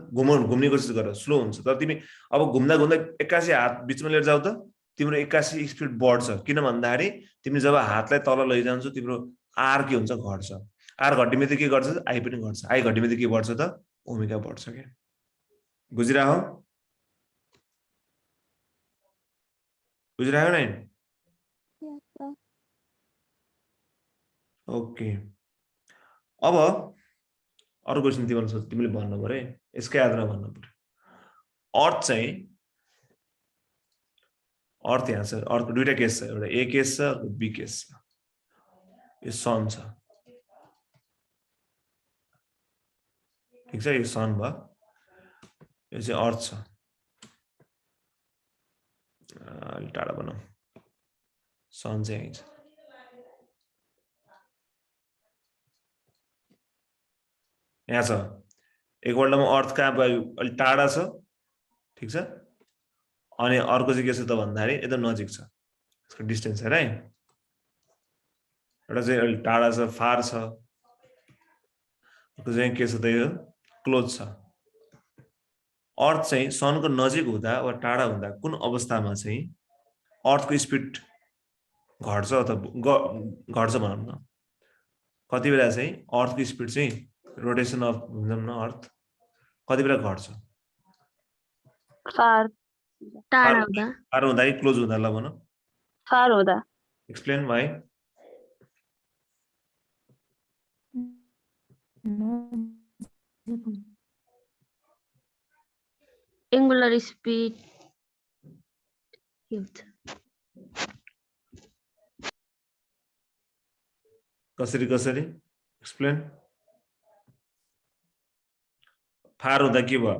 घुम्ने कोसिस गर स्लो हुन्छ तर तिमी अब घुम्दा घुम्दा 81 हात बिचमा लिएर जाऊ त तिम्रो 81 स्पिड बढ्छ किन भन्दाखेरि तिमी जब हातलाई तल लैजान्छौ तिम्रो आर के हुन्छ घट्छ आर घट्ने बित्तिकै के गर्छ आई पनि घट्छ आई घट्ने बित्तिकै के बढ्छ त ओमेगा बढ्छ के बुझिरह्यो बुझिरह्यो नि ओके अब अरु क्वेशन तिमीले भन्नु पर्यो यसकै आधारमा भन्नु पर्यो अर्थ चाहिँ अर्थ यहाँ छ अर्थ दुईटा केस छ एउटा ए केस छ बी केस छ यो सन छ ठीक छ यो सन भयो यो चाहिँ अर्थ छ अलि टाढा बनाऊ सन चाहिँ यही छ यहाँ छ एकपल्टमा अर्थ कहाँ भयो अलि टाढा छ ठीक छ अनि अर्को चाहिँ के छ त भन्दाखेरि एकदम नजिक छ यसको डिस्टेन्स हेर है एउटा चाहिँ अलि टाढा छ फार छ अर्को चाहिँ के छ त यो क्लोज छ अर्थ चाहिँ सनको नजिक हुँदा वा टाढा हुँदा कुन अवस्थामा चाहिँ अर्थको स्पिड घट्छ अथवा घट्छ भनौँ न कति बेला चाहिँ अर्थको स्पिड चाहिँ रोटेसन अफ भन्छौँ न अर्थ कति बेला घट्छ फार टाढा हुँदा फार हुँदा कि क्लोज हुँदा ल भन फार हुँदा एक्सप्लेन भाइ एंगुलर स्पीड के हुन्छ कसरी कसरी एक्सप्लेन फार हुँदा के भयो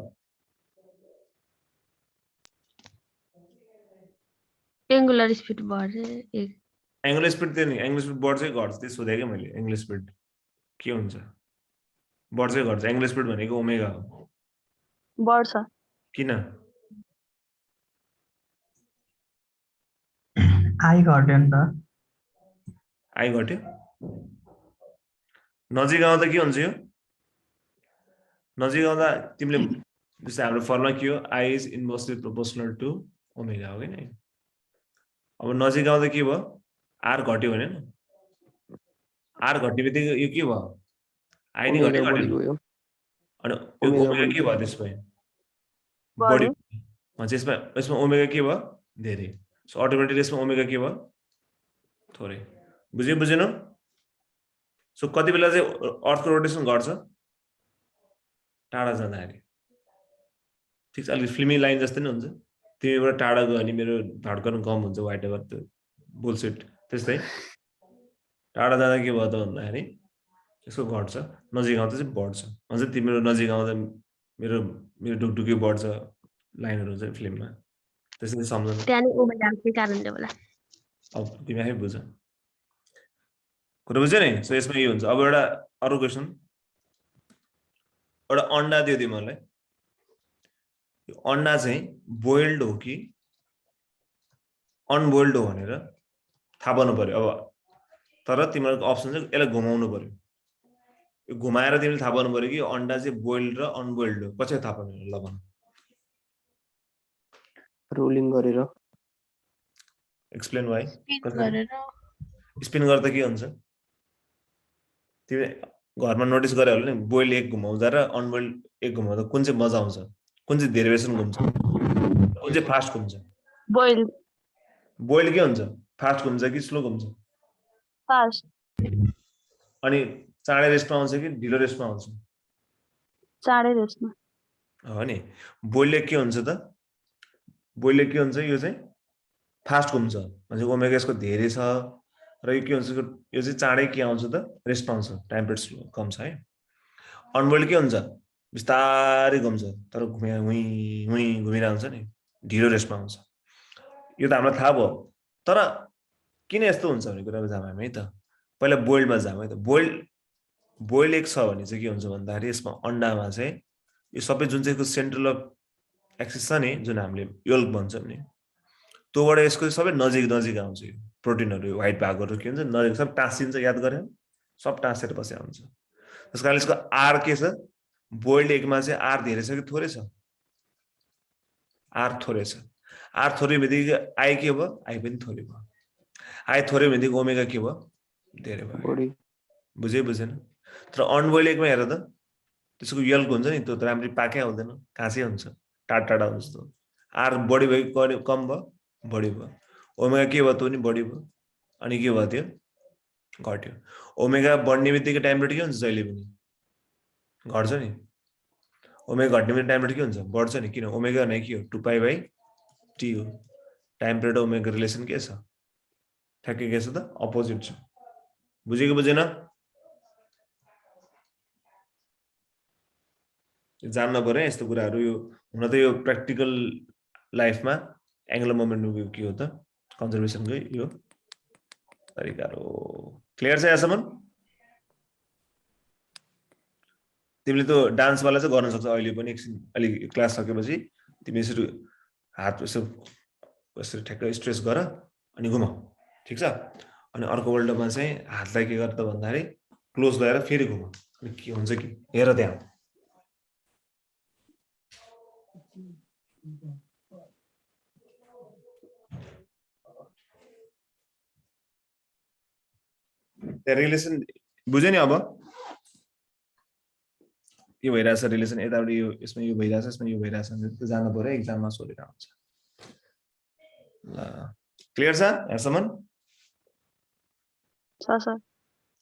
एंगुलर स्पीड बढ्छ एक एंगुलर स्पीड त्यो नि एंगुलर स्पीड बढ्छ कि घट्छ त्यो सोधेको मैले एंगुलर स्पीड के हुन्छ बढ्छ कि घट्छ एंगुलर स्पीड भनेको ओमेगा हो बढ्छ किन आई घट्यो नि त आई घट्यो नजिक आउँदा के हुन्छ यो नजिक आउँदा तिमीले जस्तै हाम्रो फर्मुला के हो I is inversely proportional to omega हो कि अब नजिक आउँदा के भयो आर घट्यो भने आर घट्ने बित्तिकै यो के भयो आई नि घट्यो घट्यो अनि यो ओमेगा के भयो त्यसमा बढी यसमा यसमा ओमेगा के भयो धेरै सो अटोमेटिकली यसमा ओमेगा के भयो थोरै बुझ्यो बुझेन सो कति बेला चाहिँ अर्थको रोटेसन घट्छ टाढा जाँदाखेरि ठिक छ अलिक फिल्मी लाइन जस्तै नै हुन्छ तिमीबाट टाढा गयो भने मेरो धड्कन कम हुन्छ वाइट एभर त्यो बुलसेट त्यस्तै टाढा जाँदा के भयो त भन्दाखेरि यसको घट्छ नजिक आउँदा चाहिँ बढ्छ अझै तिम्रो नजिक आउँदा मेरो मेरो ढुकढुकी बढ्छ लाइनहरू हुन्छ फिल्ममा त्यसरी सम्झनु त्यहाँ नि ओमेगाको कारणले होला अब तिमी आफै बुझ कुरा बुझ्यो नि सो यसमा यो हुन्छ अब एउटा अरू क्वेसन एउटा अन्डा दियो तिमीहरूलाई यो अन्डा चाहिँ बोइल्ड हो कि अनबोइल्ड हो भनेर थाहा पाउनु पर्यो अब तर तिमीहरूको अप्सन चाहिँ यसलाई घुमाउनु पर्यो यो घुमाएर तिमीले थाहा पाउनु पर्यो कि अन्डा चाहिँ बोइल्ड र अनबोइल्ड हो कसरी थाहा पाउनु ल भन रोलिङ गरेर एक्सप्लेन भाइ स्पिन गरेर स्पिन गर्दा के हुन्छ तिमी घरमा नोटिस गरे होला नि बोइल्ड एक घुमाउँदा र अनबोइल्ड एक घुमाउँदा कुन चाहिँ मजा आउँछ कुन चाहिँ डेरिभेसन घुम्छ कुन चाहिँ फास्ट घुम्छ बोइल्ड बोइल्ड के हुन्छ फास्ट घुम्छ कि स्लो घुम्छ फास्ट अनि चाँडै रेस्टमा आउँछ कि ढिलो रेस्टमा आउँछ चाँडै रेस्टमा हो नि बोइल्डले के हुन्छ त बोइल्डले के हुन्छ यो चाहिँ फास्ट घुम्छ भन्छ ओमेगा यसको धेरै छ र यो के हुन्छ यो चाहिँ चाँडै के आउँछ त रेस्पोन्स हो टाइम पिरियड स्लो कम छ है अनबोइल्ड के हुन्छ बिस्तारै घुम्छ तर घुमिरहेको हुन्छ नि ढिलो रेस्पोन्स यो त हामीलाई थाहा भयो तर किन यस्तो हुन्छ भन्ने कुरामा जाम हामी है त पहिला बोइल्डमा जाम है त बोइल्ड एक छ भने चाहिँ के हुन्छ भन्दाखेरि यसमा अन्डामा चाहिँ यो सबै जुन चाहिँ सेन्ट्रल अफ एक्सिस छ नि जुन हामीले योल्क भन्छौँ नि त्योबाट यसको सबै नजिक नजिक आउँछ यो प्रोटिनहरू व्हाइट भागहरू के हुन्छ नजिक सब टाँसिन्छ याद गरे सब टाँसेर बसेको हुन्छ त्यस कारण यसको आर के छ बोइल्ड एकमा चाहिँ आर धेरै छ कि थोरै छ आर थोरै छ आर थोरै बित्तिकै आई के भयो आई पनि थोरै भयो आई थोरै बित्तिकै ओमेगा के भयो धेरै भयो बढी बुझेन तर अनबोइल्ड एकमा हेर त त्यसको यल्क हुन्छ नि त्यो त राम्ररी पाकै आउँदैन काँचै हुन्छ टाढा हुन्छ त्यो आर बढी भयो कम भयो बढी भयो ओमेगा के भयो त्यो पनि बढी भयो अनि के भयो त्यो घट्यो ओमेगा बढ्ने बित्तिकै टाइम रेट के हुन्छ जहिले पनि घट्छ नि ओमेगा घट्ने बित्तिकै टाइम रेट के हुन्छ बढ्छ नि किन ओमेगा नै के हो 2π/t हो टाइम रेट ओमेगा रिलेसन के छ ठ्याक्कै के छ त अपोजिट छ बुझेको बुझेन जान्न पर्यो यस्तो कुराहरू यो हुन त यो प्र्याक्टिकल लाइफमा एङ्गुलर मोमेन्टमको के हो त कन्जर्भेसनकै यो तरिकाहरू क्लियर छ यहाँसम्म तिमीले त डान्सवाला चाहिँ गर्न सक्छौ अहिले पनि एकछिन अलि क्लास सकेपछि तिमी यसरी हात यसरी ठ्याक्कै स्ट्रेच गर अनि घुमाऊ ठिक छ अनि अर्को वर्ल्डमा चाहिँ हातलाई के गर त भन्दाखेरि क्लोज गरेर फेरि घुमाऊ अनि के हुन्छ कि हेर त्यहाँ रिलेसन बुझ्यो नि अब यो भइरहेछ रिलेसन यताबाट यो यसमा यो भइरहेछ यसमा यो भइरहेछ त्यो जानु पर्यो एक्जाममा सोधेर आउँछ ल क्लियर छ यहाँसम्म छ सर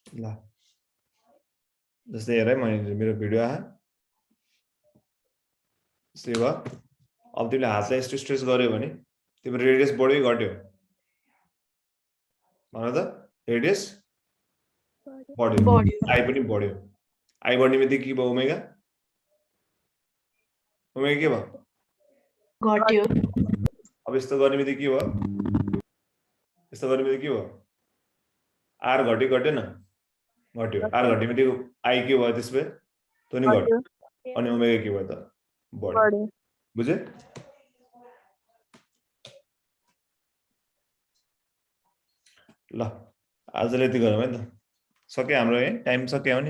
ल जस्तै हेर है मैले मेरो भिडियो आयो त्यस्तै भयो अब तिमीले हातलाई यस्तो स्ट्रेच गर्यो भने तिम्रो रेडियस बढ्यो घट्यो भन त रेडियस बढ्यो आई पनि बढ्यो आई बढ्ने बित्तिकै के भयो ओमेगा ओमेगा के भयो घट्यो अब यस्तो गर्ने बित्तिकै के भयो यस्तो गर्ने बित्तिकै के भयो आर घट्यो घटेन घट्यो आर घट्ने बित्तिकै आई के भयो त्यसपछि त्यो नि घट्यो अनि ओमेगा के भयो त बढ्यो बुझे ल आजले यति गरौँ है त सक्यो हाम्रो है टाइम सक्यो भने